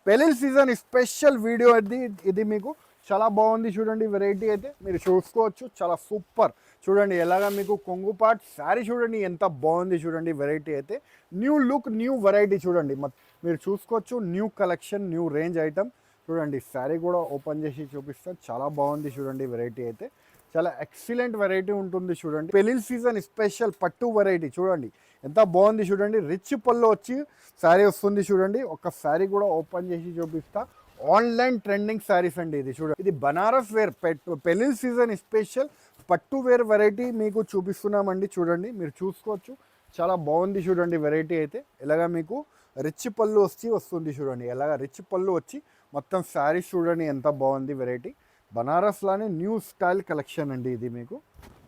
పెళ్లి season special video ఇది మీకు చాలా బాగుంది చూడండి. వెరైటీ అయితే మీరు చూసుకోవచ్చు, చాలా సూపర్. చూడండి ఎలాగా మీకు కొంగుపాట్ శారీ చూడండి ఎంత బాగుంది చూడండి. వెరైటీ అయితే న్యూ లుక్, న్యూ వెరైటీ చూడండి. మీరు చూసుకోవచ్చు, new collection, new range item చూడండి. శారీ కూడా ఓపెన్ చేసి చూపిస్తాను, చాలా బాగుంది చూడండి. వెరైటీ అయితే చాలా ఎక్సలెంట్ వెరైటీ ఉంటుంది చూడండి. పెళ్లి సీజన్ స్పెషల్ పట్టు వెరైటీ చూడండి ఎంత బాగుంది చూడండి. రిచ్ పళ్ళు వచ్చి శారీ వస్తుంది చూడండి. ఒక శారీ కూడా ఓపెన్ చేసి చూపిస్తా. ఆన్లైన్ ట్రెండింగ్ శారీస్ అండి ఇది చూడండి. ఇది బనారస్ వేర్ పెళ్లి సీజన్ స్పెషల్ పట్టు వేర్ వెరైటీ మీకు చూపిస్తున్నామండి చూడండి. మీరు చూసుకోవచ్చు, చాలా బాగుంది చూడండి. వెరైటీ అయితే ఇలాగా మీకు రిచ్ పళ్ళు వస్తుంది చూడండి. ఎలాగ రిచ్ పళ్ళు వచ్చి మొత్తం శారీస్ చూడండి ఎంత బాగుంది. వెరైటీ బనారస్లోనే న్యూ స్టైల్ కలెక్షన్ అండి ఇది మీకు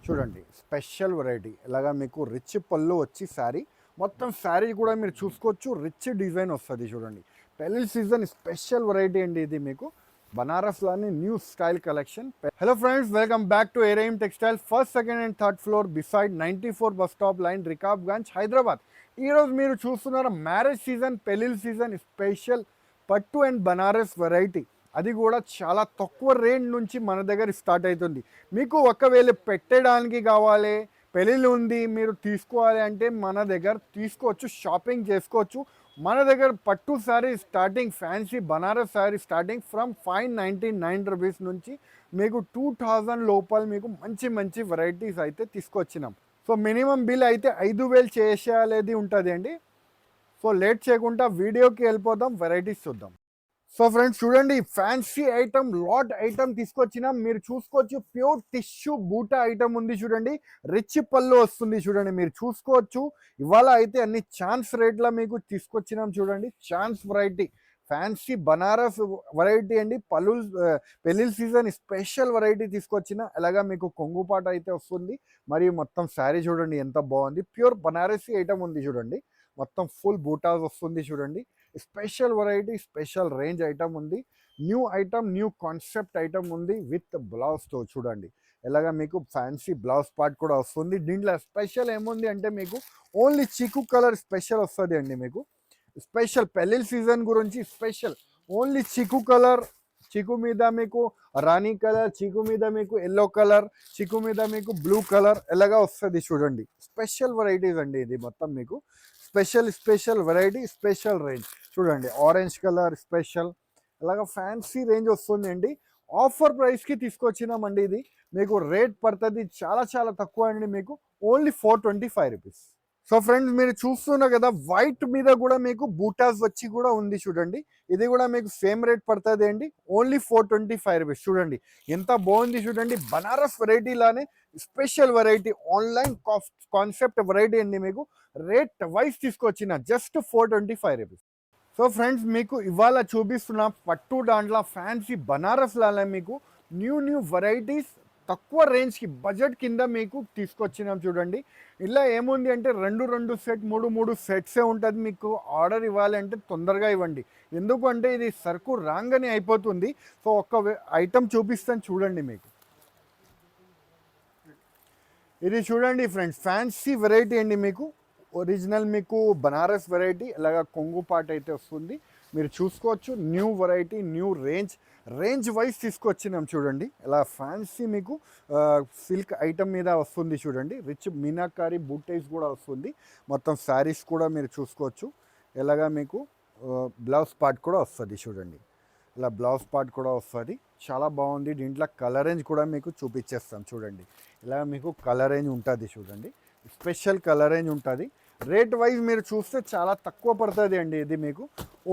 చూడండి. స్పెషల్ వెరైటీ ఇలాగా మీకు రిచ్ పళ్ళు వచ్చి శారీ మొత్తం శారీ కూడా మీరు చూసుకోవచ్చు, రిచ్ డిజైన్ వస్తుంది చూడండి. పెళ్లి సీజన్ స్పెషల్ వెరైటీ అండి ఇది మీకు బనారస్లోని new style collection. Hello friends, welcome back to ఏరైమ్ textile, first, second and third floor beside 94 bus stop line, Rikabganj, Hyderabad. ఈరోజు మీరు చూస్తున్నారు మ్యారేజ్ సీజన్, పెళ్లి సీజన్ స్పెషల్ పట్టు అండ్ బనారస్ వెరైటీ. అది కూడా చాలా తక్కువ రేంజ్ నుంచి మన దగ్గర స్టార్ట్ అవుతుంది. మీకు ఒకవేళ పెట్టడానికి కావాలి, పెళ్ళిళ్ళు ఉంది, మీరు తీసుకోవాలి అంటే మన దగ్గర తీసుకోవచ్చు, షాపింగ్ చేసుకోవచ్చు. మన దగ్గర పట్టు sari starting, fancy Banaras sari starting from 599 rupees నుంచి మీకు 2000 లోపల మీకు మంచి మంచి వెరైటీస్ అయితే తీసుకొచ్చినాం. సో మినిమం బిల్ అయితే 5000 చేసేది ఉంటుంది అండి. సో లేట్ చేయకుండా వీడియోకి వెళ్ళిపోదాం, వెరైటీస్ చూద్దాం. సో ఫ్రెండ్స్ చూడండి, ఫ్యాన్సీ ఐటమ్, లాట్ ఐటమ్ తీసుకొచ్చినాం. మీరు చూసుకోవచ్చు, ప్యూర్ టిష్యూ బూటా ఐటమ్ ఉంది చూడండి. రిచ్ పళ్ళు వస్తుంది చూడండి. మీరు చూసుకోవచ్చు, ఇవాళ అయితే అన్ని ఛాన్స్ రేట్లో మీకు తీసుకొచ్చినాం చూడండి. Chance variety, fancy Banaras variety అండి. పెళ్లి సీజన్ స్పెషల్ వెరైటీ తీసుకొచ్చిన. అలాగా మీకు కొంగుపాట అయితే వస్తుంది. మరియు మొత్తం శారీ చూడండి ఎంత బాగుంది. ప్యూర్ బనారసీ ఐటమ్ ఉంది చూడండి. మొత్తం ఫుల్ బూటాస్ వస్తుంది చూడండి. Special variety, special range item ఉంది. New item, new concept item ఉంది విత్ బ్లౌజ్తో చూడండి. ఎలాగా మీకు ఫ్యాన్సీ బ్లౌజ్ పార్ట్ కూడా వస్తుంది. దీంట్లో స్పెషల్ ఏముంది అంటే మీకు ఓన్లీ చీకు కలర్ స్పెషల్ వస్తుంది అండి. మీకు స్పెషల్ పెళ్లి సీజన్ గురించి స్పెషల్ ఓన్లీ చీకు కలర్, చీకు మీద మీకు రాణి కలర్, చీకు మీద మీకు ఎల్లో కలర్, చీకు మీద మీకు బ్లూ కలర్ ఎలాగా వస్తుంది చూడండి. స్పెషల్ వెరైటీస్ అండి ఇది మొత్తం మీకు స్పెషల్ వెరైటీ, స్పెషల్ రేంజ్ చూడండి. ఆరెంజ్ కలర్ స్పెషల్, అలాగా ఫ్యాన్సీ రేంజ్ వస్తుంది అండి. ఆఫర్ ప్రైస్కి తీసుకొచ్చినామండి. ఇది మీకు రేట్ పడుతుంది చాలా చాలా తక్కువ అండి, మీకు ఓన్లీ 425 రూపీస్. సో ఫ్రెండ్స్ మీరు చూస్తున్నారు కదా, వైట్ మీద కూడా మీకు బూటాస్ వచ్చి కూడా ఉంది చూడండి. ఇది కూడా మీకు సేమ్ రేట్ పడుతుంది అండి, ఓన్లీ 425 రూపీస్. చూడండి ఎంత బాగుంది చూడండి. బనారస్ వెరైటీలానే special variety, online concept variety అండి. మీకు రేట్ వైజ్ తీసుకొచ్చిన జస్ట్ 425 రూపీస్. సో ఫ్రెండ్స్ మీకు ఇవాళ చూపిస్తున్న పట్టు దాంట్లో ఫ్యాన్సీ బనారస్లానే మీకు న్యూ వెరైటీస్ తక్కువ రేంజ్కి బడ్జెట్ కింద మీకు తీసుకొచ్చినాం చూడండి. ఇలా ఏముంది అంటే రెండు సెట్, మూడు సెట్సే ఉంటుంది. మీకు ఆర్డర్ ఇవ్వాలి అంటే తొందరగా ఇవ్వండి, ఎందుకంటే ఇది సరుకు రాగానే అయిపోతుంది. సో ఒక్క ఐటమ్ చూపిస్తాను చూడండి. మీకు ఇది చూడండి ఫ్రెండ్స్, ఫ్యాన్సీ వెరైటీ అండి. మీకు ఒరిజినల్ మీకు బనారస్ వెరైటీ, ఇలాగా కొంగు పాట అయితే వస్తుంది. మీరు చూసుకోవచ్చు, new variety, new range wise తీసుకొచ్చినాం చూడండి. ఇలా ఫ్యాన్సీ మీకు సిల్క్ ఐటమ్ మీద వస్తుంది చూడండి. రిచ్ మీనాకారి బూటైస్ కూడా వస్తుంది. మొత్తం శారీస్ కూడా మీరు చూసుకోవచ్చు. ఇలాగా మీకు బ్లౌజ్ పార్ట్ కూడా వస్తుంది చూడండి. ఇలా బ్లౌజ్ పార్ట్ కూడా వస్తుంది, చాలా బాగుంది. దీంట్లో కలర్ రేంజ్ కూడా మీకు చూపించేస్తాం చూడండి. ఇలా మీకు కలర్ రేంజ్ ఉంటుంది చూడండి. స్పెషల్ కలర్ రేంజ్ ఉంటుంది. రేట్ వైజ్ మీరు చూస్తే చాలా తక్కువ పడుతుంది అండి. ఇది మీకు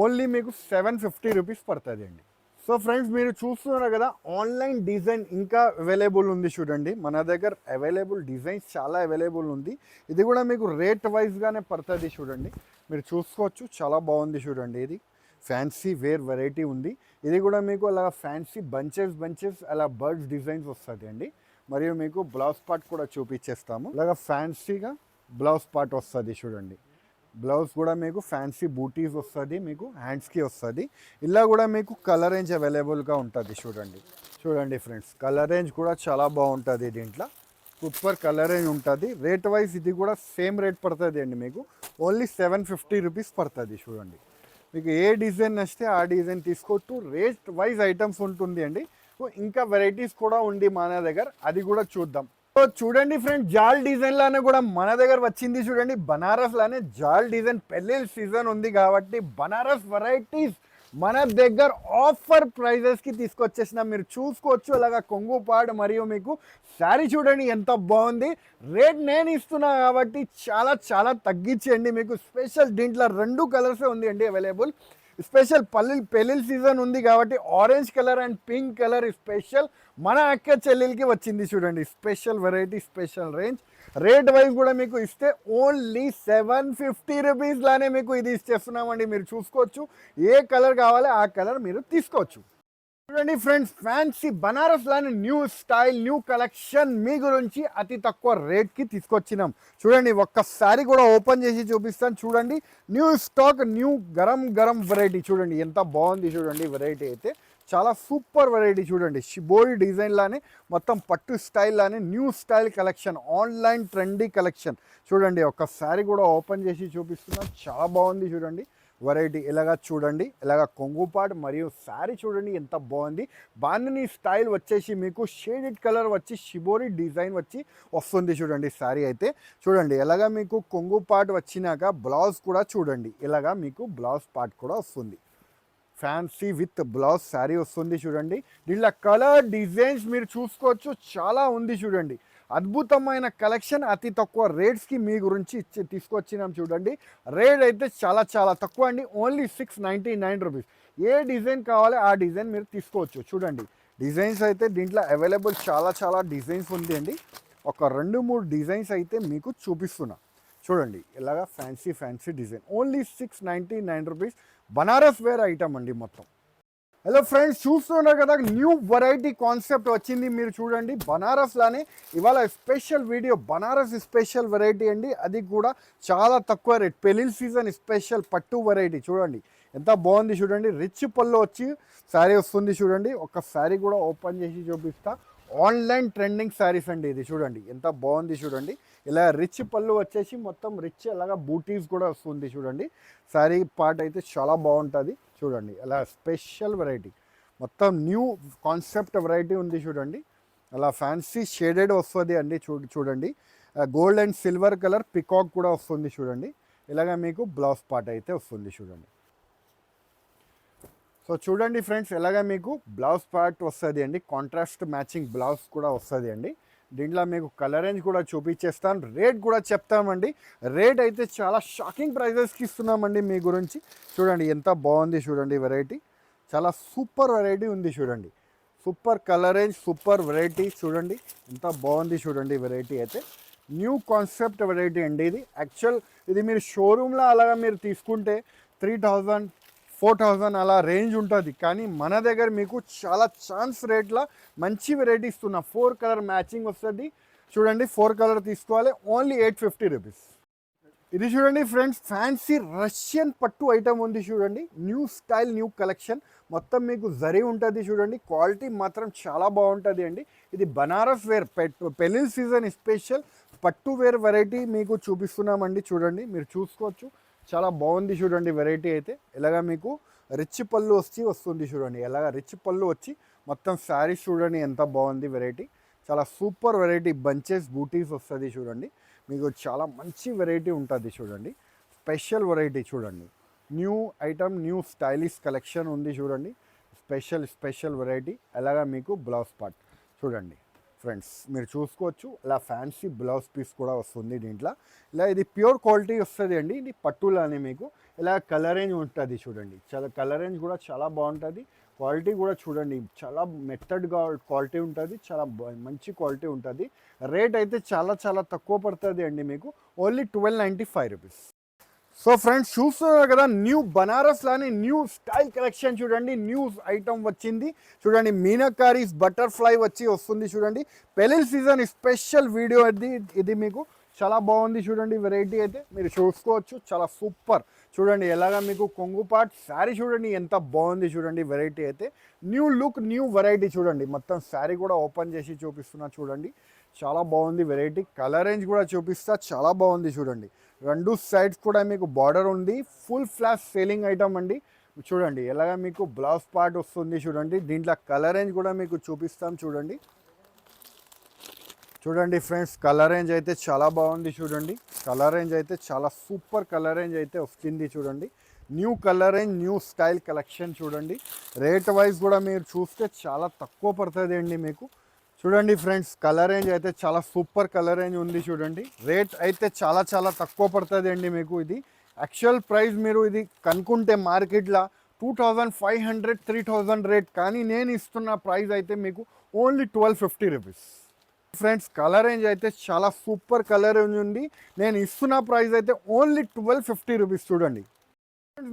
ఓన్లీ మీకు 750 రూపీస్ పడుతుంది అండి. సో ఫ్రెండ్స్ మీరు చూస్తున్నారు కదా, ఆన్లైన్ డిజైన్ ఇంకా అవైలబుల్ ఉంది చూడండి. మన దగ్గర అవైలబుల్ డిజైన్స్ చాలా అవైలబుల్ ఉంది. ఇది కూడా మీకు రేట్ వైజ్గానే పడుతుంది చూడండి. మీరు చూసుకోవచ్చు, చాలా బాగుంది చూడండి. ఇది ఫ్యాన్సీ వేర్ వెరైటీ ఉంది. ఇది కూడా మీకు అలా ఫ్యాన్సీ బంచెస్ అలా బర్డ్స్ డిజైన్స్ వస్తుంది అండి. మరియు మీకు బ్లౌజ్ పార్ట్ కూడా చూపించేస్తాము. ఇలాగా ఫ్యాన్సీగా బ్లౌజ్ పార్ట్ వస్తుంది చూడండి. బ్లౌజ్ కూడా మీకు ఫ్యాన్సీ బూటీస్ వస్తుంది, మీకు హ్యాండ్స్కి వస్తుంది. ఇలా కూడా మీకు కలర్ రేంజ్ అవైలబుల్గా ఉంటుంది చూడండి ఫ్రెండ్స్. కలర్ రేంజ్ కూడా చాలా బాగుంటుంది. దీంట్లో సూపర్ కలర్ రేంజ్ ఉంటుంది. రేట్ వైజ్ ఇది కూడా సేమ్ రేట్ పడుతుంది అండి. మీకు ఓన్లీ 750 రూపీస్ పడుతుంది చూడండి. మీకు ఏ డిజైన్ నచ్చితే ఆ డిజైన్ తీసుకోవచ్చు. రేట్ వైజ్ ఐటమ్స్ ఉంటుంది అండి. సో ఇంకా వెరైటీస్ కూడా ఉంది మన దగ్గర, అది కూడా చూద్దాం. సో చూడండి ఫ్రెండ్స్, జాల్ డిజైన్ లానే కూడా మన దగ్గర వచ్చింది చూడండి. బనారస్ లానే జాల్ డిజైన్, పెళ్ళిళ్ళ సీజన్ ఉంది కాబట్టి బనారస్ వెరైటీస్ మన దగ్గర ఆఫర్ ప్రైజెస్కి తీసుకొచ్చేసిన మీరు చూసుకోవచ్చు. అలాగా కొంగు పాడ్ మరియు మీకు శారీ చూడండి ఎంత బాగుంది. రేట్ నేను ఇస్తున్నా కాబట్టి చాలా చాలా తగ్గించండి మీకు స్పెషల్. దీంట్లో 2 కలర్సే ఉంది అండి అవైలబుల్. స్పెషల్ పెళ్ళిళ్ళ సీజన్ ఉంది కాబట్టి orange colour and pink colour special మన అక్క చెల్లెలకి వచ్చింది చూడండి. Special variety, special range. Rate wise కూడా మీకు ఇస్తే ఓన్లీ 750 రూపీస్ లానే మీకు ఇది ఇచ్చేస్తున్నామండి. మీరు చూసుకోవచ్చు, ఏ కలర్ కావాలో ఆ కలర్ మీరు తీసుకోవచ్చు. చూడండి ఫ్రెండ్స్, ఫ్యాన్సీ బనారస్ లానే న్యూ స్టైల్, న్యూ కలెక్షన్ మీ గురించి అతి తక్కువ రేట్కి తీసుకొచ్చినాం. చూడండి ఒక్కసారి కూడా ఓపెన్ చేసి చూపిస్తాను. చూడండి new stock, new garam garam variety. చూడండి ఎంత బాగుంది చూడండి. వెరైటీ అయితే చాలా సూపర్ వెరైటీ. చూడండి షిబోరి డిజైన్ లానే మొత్తం పట్టు స్టైల్ లానే new style collection, online trendy collection. చూడండి ఒక్కసారి కూడా ఓపెన్ చేసి చూపిస్తున్నాం. చాలా బాగుంది చూడండి వెరైటీ. ఇలాగా చూడండి, ఇలాగా కొంగుపాట్ మరియు శారీ చూడండి ఎంత బాగుంది. బాందిని స్టైల్ వచ్చేసి మీకు షేడెడ్ కలర్ వచ్చి షిబోరి డిజైన్ వచ్చి వస్తుంది చూడండి. శారీ అయితే చూడండి ఎలాగా మీకు కొంగుపాట్ వచ్చినాక బ్లౌజ్ కూడా చూడండి, ఇలాగా మీకు బ్లౌజ్ పార్ట్ కూడా వస్తుంది. ఫ్యాన్సీ విత్ బ్లౌజ్ శారీ వస్తుంది చూడండి. దీంట్లో కలర్ డిజైన్స్ మీరు చూసుకోవచ్చు, చాలా ఉంది చూడండి. అద్భుతమైన కలెక్షన్ అతి తక్కువ రేట్స్కి మీ గురించి తీసుకొచ్చినాం చూడండి. రేట్ అయితే చాలా చాలా తక్కువ అండి, ఓన్లీ 699 రూపీస్. ఏ డిజైన్ కావాలో ఆ డిజైన్ మీరు తీసుకోవచ్చు. చూడండి డిజైన్స్ అయితే దీంట్లో అవైలబుల్ చాలా చాలా డిజైన్స్ ఉంది అండి. ఒక 2-3 డిజైన్స్ అయితే మీకు చూపిస్తున్నా చూడండి. ఇలాగా fancy design, only 699 rupees. Banaras wear item అండి మొత్తం. హలో ఫ్రెండ్స్, చూస్తున్నారు కదా న్యూ వెరైటీ కాన్సెప్ట్ వచ్చింది. మీరు చూడండి బనారస్ లానే ఇవాళ special video, Banaras special variety అండి. అది కూడా చాలా తక్కువ రేట్, పెళ్ళిళ్ళ సీజన్ స్పెషల్ పట్టు వెరైటీ. చూడండి ఎంత బాగుంది చూడండి. రిచ్ పళ్ళు వచ్చి శారీ వస్తుంది చూడండి. ఒక శారీ కూడా ఓపెన్ చేసి చూపిస్తా. ఆన్లైన్ ట్రెండింగ్ శారీస్ అండి ఇది. చూడండి ఎంత బాగుంది చూడండి. ఇలా రిచ్ పళ్ళు వచ్చేసి మొత్తం రిచ్, అలాగా బూటీస్ కూడా వస్తుంది చూడండి. శారీ పార్ట్ అయితే చాలా బాగుంటుంది చూడండి. అలా స్పెషల్ వెరైటీ, మొత్తం న్యూ కాన్సెప్ట్ వెరైటీ ఉంది చూడండి. అలా ఫ్యాన్సీ షేడెడ్ వస్తుంది అండి. చూడండి gold and silver colour peacock కూడా వస్తుంది చూడండి. ఇలాగ మీకు బ్లౌజ్ పార్ట్ అయితే వస్తుంది చూడండి. సో చూడండి ఫ్రెండ్స్, ఎలాగ మీకు బ్లౌజ్ పార్ట్ వస్తుంది అండి. కాంట్రాస్ట్ మ్యాచింగ్ బ్లౌజ్ కూడా వస్తుంది అండి. దీంట్లో మీకు కలర్ రేంజ్ కూడా చూపించేస్తాను, రేట్ కూడా చెప్తామండి. రేట్ అయితే చాలా షాకింగ్ ప్రైజెస్కి ఇస్తున్నామండి మీ గురించి. చూడండి ఎంత బాగుంది చూడండి వెరైటీ, చాలా సూపర్ వెరైటీ ఉంది చూడండి. Super colour range, super variety. చూడండి ఎంత బాగుంది చూడండి వెరైటీ అయితే. న్యూ కాన్సెప్ట్ వెరైటీ అండి ఇది. యాక్చువల్ ఇది మీరు షోరూమ్లో అలాగా మీరు తీసుకుంటే 3000 4000 అలా రేంజ్ ఉంటుంది. కానీ మన దగ్గర మీకు చాలా ఛాన్స్ రేట్లో మంచి వెరైటీ ఇస్తున్నా. 4 కలర్ మ్యాచింగ్ వస్తుంది చూడండి. 4 కలర్ తీసుకోవాలి, ఓన్లీ 850 రూపీస్. ఇది చూడండి ఫ్రెండ్స్, ఫ్యాన్సీ రష్యన్ పట్టు ఐటమ్ ఉంది చూడండి. New style, new collection. మొత్తం మీకు జరీ ఉంటుంది చూడండి. క్వాలిటీ మాత్రం చాలా బాగుంటుంది అండి. ఇది బనారస్ వేర్ పెళ్ళిళ్ళ సీజన్ స్పెషల్ పట్టు వేర్ వెరైటీ మీకు చూపిస్తున్నామండి. చూడండి మీరు చూసుకోవచ్చు, చాలా బాగుంది చూడండి వెరైటీ అయితే. ఇలాగా మీకు రిచ్ పళ్ళు వస్తుంది చూడండి. ఎలాగా రిచ్ పళ్ళు వచ్చి మొత్తం శారీస్ చూడండి ఎంత బాగుంది వెరైటీ. చాలా సూపర్ వెరైటీ, బంచెస్ బూటీస్ వస్తుంది చూడండి. మీకు చాలా మంచి వెరైటీ ఉంటుంది చూడండి. స్పెషల్ వెరైటీ చూడండి. New item, new stylish collection ఉంది చూడండి. Special variety. అలాగా మీకు బ్లౌజ్ పార్ట్ చూడండి ఫ్రెండ్స్, మీరు చూసుకోవచ్చు. ఇలా ఫ్యాన్సీ బ్లౌజ్ పీస్ కూడా వస్తుంది దీంట్లో. ఇలా ఇది ప్యూర్ క్వాలిటీ వస్తుంది అండి. ఇది పట్టులానే మీకు ఇలా కలర్ రేంజ్ ఉంటుంది చూడండి. చాలా కలర్ రేంజ్ కూడా చాలా బాగుంటుంది. క్వాలిటీ కూడా చూడండి, చాలా మెథడ్గా క్వాలిటీ ఉంటుంది, చాలా మంచి క్వాలిటీ ఉంటుంది. రేట్ అయితే చాలా చాలా తక్కువ పడుతుంది అండి మీకు, ఓన్లీ 1295 రూపీస్. సో ఫ్రెండ్స్ చూస్తున్నారు కదా, న్యూ బనారస్ లానే న్యూ స్టైల్ కలెక్షన్ చూడండి. న్యూ ఐటమ్ వచ్చింది చూడండి. మీనాకారీస్ బటర్ఫ్లై వస్తుంది చూడండి. పెళ్ళిళ్ళ సీజన్ స్పెషల్ వీడియో ఇది మీకు చాలా బాగుంది చూడండి. వెరైటీ అయితే మీరు చూసుకోవచ్చు, చాలా సూపర్ చూడండి. ఎలాగా మీకు కొంగుపాట్ శారీ చూడండి ఎంత బాగుంది చూడండి. వెరైటీ అయితే న్యూ లుక్, న్యూ వెరైటీ చూడండి. మొత్తం శారీ కూడా ఓపెన్ చేసి చూపిస్తున్నా చూడండి. చాలా బాగుంది వెరైటీ. కలర్ రేంజ్ కూడా చూపిస్తా, చాలా బాగుంది చూడండి. రెండు సైడ్స్ కూడా మీకు బార్డర్ ఉంది. ఫుల్ ఫ్లాష్ సేలింగ్ ఐటమ్ అండి. చూడండి ఎలాగ మీకు బ్లౌజ్ పార్ట్ వస్తుంది చూడండి. దీంట్లో కలర్ రేంజ్ కూడా మీకు చూపిస్తాం చూడండి. చూడండి ఫ్రెండ్స్, కలర్ రేంజ్ అయితే చాలా బాగుంది చూడండి. కలర్ రేంజ్ అయితే చాలా సూపర్ కలర్ రేంజ్ అయితే వస్తుంది చూడండి. New colour range, new style collection చూడండి. రేట్ వైజ్ కూడా మీరు చూస్తే చాలా తక్కువ పడుతుంది అండి మీకు. చూడండి ఫ్రెండ్స్, కలర్ రేంజ్ అయితే చాలా సూపర్ కలర్ రేంజ్ ఉంది చూడండి. రేట్ అయితే చాలా చాలా తక్కువ పడుతుంది అండి మీకు. ఇది యాక్చువల్ ప్రైస్ మీరు ఇది కనుక్కుంటే మార్కెట్లో 2500 3000 రేట్, కానీ నేను ఇస్తున్న ప్రైస్ అయితే మీకు only 1250 rupees. Friends, colour range అయితే చాలా సూపర్ కలర్ రేంజ్ ఉంది. నేను ఇస్తున్న ప్రైస్ అయితే ఓన్లీ 1250 రూపీస్ చూడండి.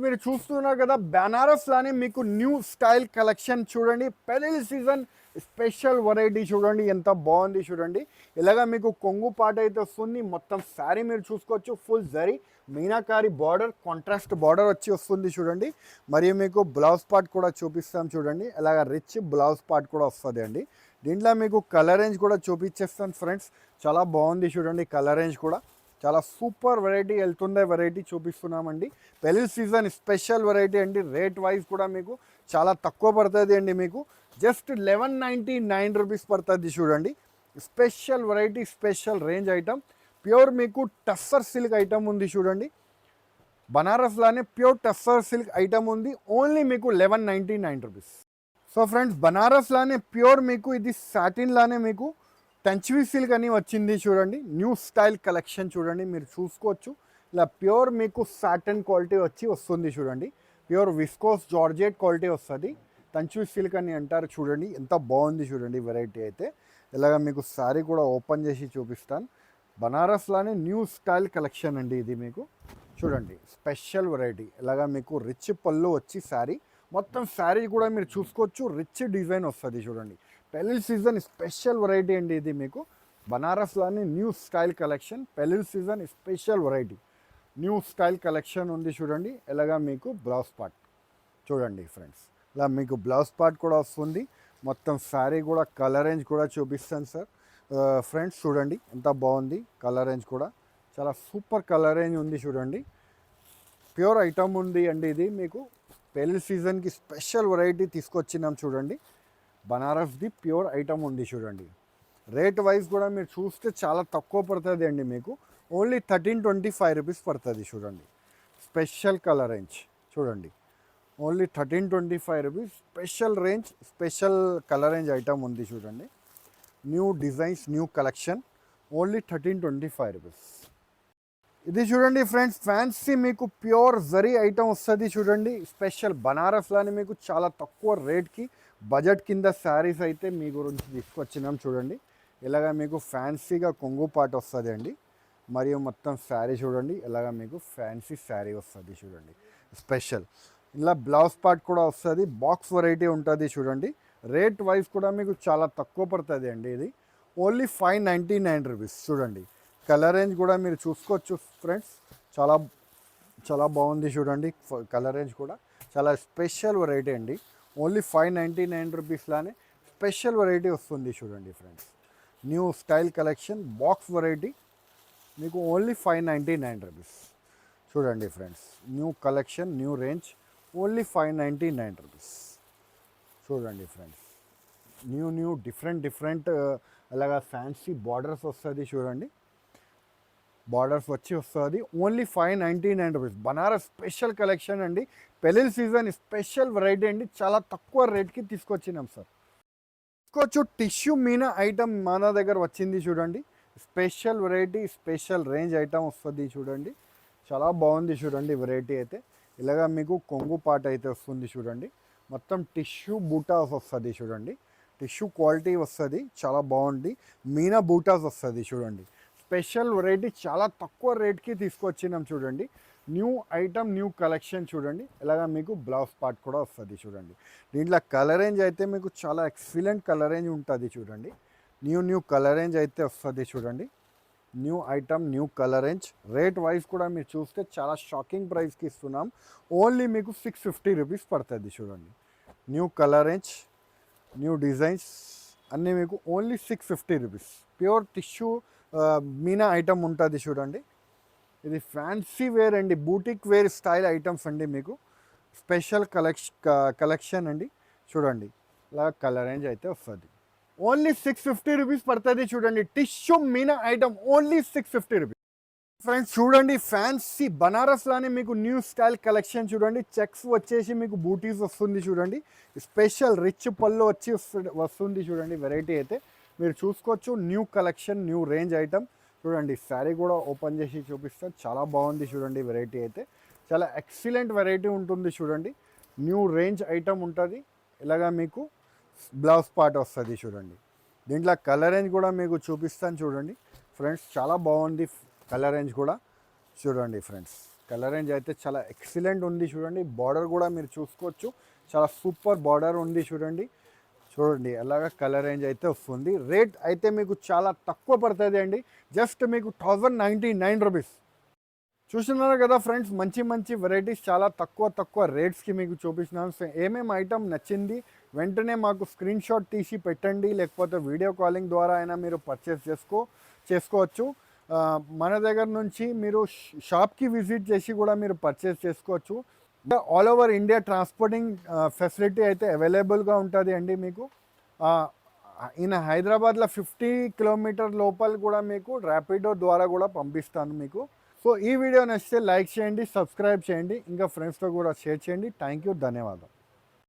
మీరు చూస్తున్నారు కదా, బనారస్ లానే మీకు న్యూ స్టైల్ కలెక్షన్ చూడండి. పెళ్లి సీజన్ స్పెషల్ వెరైటీ చూడండి, ఎంత బాగుంది చూడండి. ఇలాగా మీకు కొంగు పాట అయితే వస్తుంది. మొత్తం శారీ మీరు చూసుకోవచ్చు. Full zari meenakari border, contrast border వచ్చి వస్తుంది చూడండి. మరియు మీకు బ్లౌజ్ పార్ట్ కూడా చూపిస్తాం చూడండి. ఇలాగ రిచ్ బ్లౌజ్ పార్ట్ కూడా వస్తుంది అండి. దీంట్లో మీకు కలర్ రేంజ్ కూడా చూపించేస్తాను ఫ్రెండ్స్. చాలా బాగుంది చూడండి. కలర్ రేంజ్ కూడా చాలా సూపర్ వెరైటీ వెళ్తుండే వెరైటీ చూపిస్తున్నామండి. పెళ్లి సీజన్ స్పెషల్ వెరైటీ అండి. రేట్ వైజ్ కూడా మీకు చాలా తక్కువ పడుతుంది అండి. మీకు జస్ట్ 1199 రూపీస్ పడుతుంది చూడండి. Special variety, special range item. Pure మీకు టస్సర్ సిల్క్ ఐటమ్ ఉంది చూడండి. బనారస్లానే ప్యూర్ టస్సర్ సిల్క్ ఐటమ్ ఉంది. ఓన్లీ మీకు 1199 రూపీస్. సో ఫ్రెండ్స్, బనారస్లానే ప్యూర్ మీకు ఇది సాటిన్లానే మీకు టంచ్వీ సిల్క్ అని వచ్చింది చూడండి. న్యూ స్టైల్ కలెక్షన్ చూడండి, మీరు చూసుకోవచ్చు. ఇలా ప్యూర్ మీకు సాటన్ క్వాలిటీ వస్తుంది చూడండి. ప్యూర్ విస్కోస్ జార్జెట్ క్వాలిటీ వస్తుంది. టంచ్వీ సిల్క్ అని అంటారు చూడండి. ఎంత బాగుంది చూడండి వెరైటీ అయితే. ఇలాగ మీకు శారీ కూడా ఓపెన్ చేసి చూపిస్తాను. బనారస్లానే న్యూ స్టైల్ కలెక్షన్ అండి ఇది మీకు. చూడండి స్పెషల్ వెరైటీ. ఇలాగ మీకు రిచ్ పళ్ళు వచ్చి శారీ, మొత్తం శారీ కూడా మీరు చూసుకోవచ్చు. రిచ్ డిజైన్ వస్తుంది చూడండి. పెళ్లి సీజన్ స్పెషల్ వెరైటీ అండి ఇది మీకు. బనారస్లానే న్యూ స్టైల్ కలెక్షన్. పెళ్లి season special variety new style collection ఉంది చూడండి. ఇలాగా మీకు బ్లౌజ్ పార్ట్ చూడండి ఫ్రెండ్స్. ఇలా మీకు బ్లౌజ్ పార్ట్ కూడా వస్తుంది. మొత్తం శారీ కూడా కలర్ రేంజ్ కూడా చూపిస్తాను సార్. ఫ్రెండ్స్ చూడండి ఎంత బాగుంది కలర్ రేంజ్ కూడా. చాలా సూపర్ కలర్ రేంజ్ ఉంది చూడండి. ప్యూర్ ఐటమ్ ఉంది అండి ఇది మీకు. పెళ్లి సీజన్కి స్పెషల్ వెరైటీ తీసుకొచ్చినాం చూడండి. బనారస్ది ప్యూర్ ఐటమ్ ఉంది చూడండి. రేట్ వైజ్ కూడా మీరు చూస్తే చాలా తక్కువ పడుతుంది అండి మీకు. ఓన్లీ 1325 రూపీస్ పడుతుంది చూడండి. స్పెషల్ కలర్ రేంజ్ చూడండి. Only 1325 rupees special range, special colour range item ఉంది చూడండి. New designs, new collection. Only 1325 rupees. ఇది చూడండి ఫ్రెండ్స్, ఫ్యాన్సీ మీకు ప్యూర్ జరీ ఐటమ్ వస్తుంది చూడండి. స్పెషల్ బనారస్లానే మీకు చాలా తక్కువ రేట్కి బడ్జెట్ కింద శారీస్ అయితే మీ గురించి తీసుకొచ్చినాం చూడండి. ఇలాగ మీకు ఫ్యాన్సీగా కొంగు పాట వస్తుంది అండి. మరియు మొత్తం శారీ చూడండి. ఇలాగ మీకు ఫ్యాన్సీ శారీ వస్తుంది చూడండి. స్పెషల్ ఇలా బ్లౌజ్ పార్ట్ కూడా వస్తుంది. బాక్స్ వెరైటీ ఉంటుంది చూడండి. రేట్ వైజ్ కూడా మీకు చాలా తక్కువ పడుతుంది అండి ఇది. ఓన్లీ 599 రూపీస్ చూడండి. కలర్ రేంజ్ కూడా మీరు చూసుకోవచ్చు ఫ్రెండ్స్. చాలా చాలా బాగుంది చూడండి. కలర్ రేంజ్ కూడా చాలా స్పెషల్ వెరైటీ అండి. ఓన్లీ 599 రూపీస్లానే స్పెషల్ వెరైటీ వస్తుంది చూడండి friends. New style collection box variety మీకు ఓన్లీ 599 రూపీస్ చూడండి friends. New collection, new range, only 599 rupees చూడండి ఫ్రెండ్స్. న్యూ డిఫరెంట్ అలాగా ఫ్యాన్సీ బార్డర్స్ వస్తుంది చూడండి. బార్డర్స్ వస్తుంది. Only 599 rupees. Banaras special collection అండి. పెళ్లి సీజన్ స్పెషల్ వెరైటీ అండి. చాలా తక్కువ రేట్కి తీసుకొచ్చినాం సార్. తీసుకోవచ్చు. టిష్యూ మీనా ఐటమ్ మన దగ్గర వచ్చింది చూడండి. Special variety, special range item వస్తుంది చూడండి. చాలా బాగుంది చూడండి వెరైటీ అయితే. ఇలాగా మీకు కొంగు పాట అయితే వస్తుంది చూడండి. మొత్తం టిష్యూ బూటాస్ వస్తుంది చూడండి. టిష్యూ క్వాలిటీ వస్తుంది, చాలా బాగుంది. మీనా బూటాస్ వస్తుంది చూడండి. స్పెషల్ వెరైటీ చాలా తక్కువ రేట్కి తీసుకొచ్చినాం చూడండి. న్యూ ఐటమ్, న్యూ కలెక్షన్ చూడండి. ఇలాగా మీకు బ్లౌజ్ పార్ట్ కూడా వస్తుంది చూడండి. దీంట్లో కలర్ రేంజ్ అయితే మీకు చాలా ఎక్సలెంట్ కలర్ రేంజ్ ఉంటుంది చూడండి. న్యూ కలర్ రేంజ్ అయితే వస్తుంది చూడండి. New item, new colour range. Rate wise కూడా మీరు చూస్తే చాలా షాకింగ్ ప్రైస్కి ఇస్తున్నాం. ఓన్లీ మీకు 650 రూపీస్ పడుతుంది చూడండి. New colour range, new designs అన్నీ మీకు only 650 rupees. Pure tissue Meena item ఉంటుంది చూడండి. ఇది ఫ్యాన్సీ వేర్ అండి, బూటిక్ వేర్ స్టైల్ ఐటమ్స్ అండి, మీకు స్పెషల్ కలెక్షన్ అండి. చూడండి ఇలా కలర్ రేంజ్ అయితే వస్తుంది. ఓన్లీ 650 రూపీస్ పడుతుంది. చూడండి tissue Meena item only 650 rupees. Friends చూడండి ఫ్యాన్సీ బనారస్ లానే మీకు న్యూ స్టైల్ కలెక్షన్ చూడండి. చెక్స్ వచ్చేసి మీకు బూటీస్ వస్తుంది చూడండి. స్పెషల్ రిచ్ పళ్ళు వచ్చి వస్తుంది చూడండి. వెరైటీ అయితే మీరు చూసుకోవచ్చు. New collection, new range item చూడండి. శారీ కూడా ఓపెన్ చేసి చూపిస్తాను. చాలా బాగుంది చూడండి. వెరైటీ అయితే చాలా ఎక్సలెంట్ వెరైటీ ఉంటుంది చూడండి. న్యూ రేంజ్ ఐటమ్ ఉంటుంది. ఇలాగా మీకు బ్లౌజ్ పార్ట్ వస్తుంది చూడండి. దీంట్లో కలర్ రేంజ్ కూడా మీకు చూపిస్తాను చూడండి ఫ్రెండ్స్. చాలా బాగుంది కలర్ రేంజ్ కూడా చూడండి ఫ్రెండ్స్. కలర్ రేంజ్ అయితే చాలా ఎక్సలెంట్ ఉంది చూడండి. బార్డర్ కూడా మీరు చూసుకోవచ్చు. చాలా సూపర్ బార్డర్ ఉంది చూడండి. చూడండి అలాగా కలర్ రేంజ్ అయితే వస్తుంది. రేట్ అయితే మీకు చాలా తక్కువ పడుతుంది అండి. జస్ట్ మీకు 1099 రూపీస్. చూస్తున్నారు కదా ఫ్రెండ్స్, మంచి మంచి వెరైటీస్ చాలా తక్కువ రేట్స్కి మీకు చూపిస్తున్నాను. సో ఏమేమి ఐటమ్ నచ్చింది వెంటనే మాకు స్క్రీన్ షాట్ తీసి పెట్టండి, లేకపోతే వీడియో కాలింగ్ ద్వారా అయినా మీరు పర్చేస్ చేసుకోవచ్చు. మన దగ్గర నుంచి మీరు షాప్కి విజిట్ చేసి కూడా మీరు పర్చేస్ చేసుకోవచ్చు. All over India transporting facility అయితే అవైలబుల్గా ఉంటుంది అండి మీకు. ఇన్ హైదరాబాద్లో 50 కిలోమీటర్ లోపల కూడా మీకు ర్యాపిడో ద్వారా కూడా పంపిస్తాను మీకు. సో ఈ వీడియో నచ్చితే లైక్ చేయండి, సబ్స్క్రైబ్ చేయండి, ఇంకా ఫ్రెండ్స్తో కూడా షేర్ చేయండి. థ్యాంక్ యూ, ధన్యవాదాలు.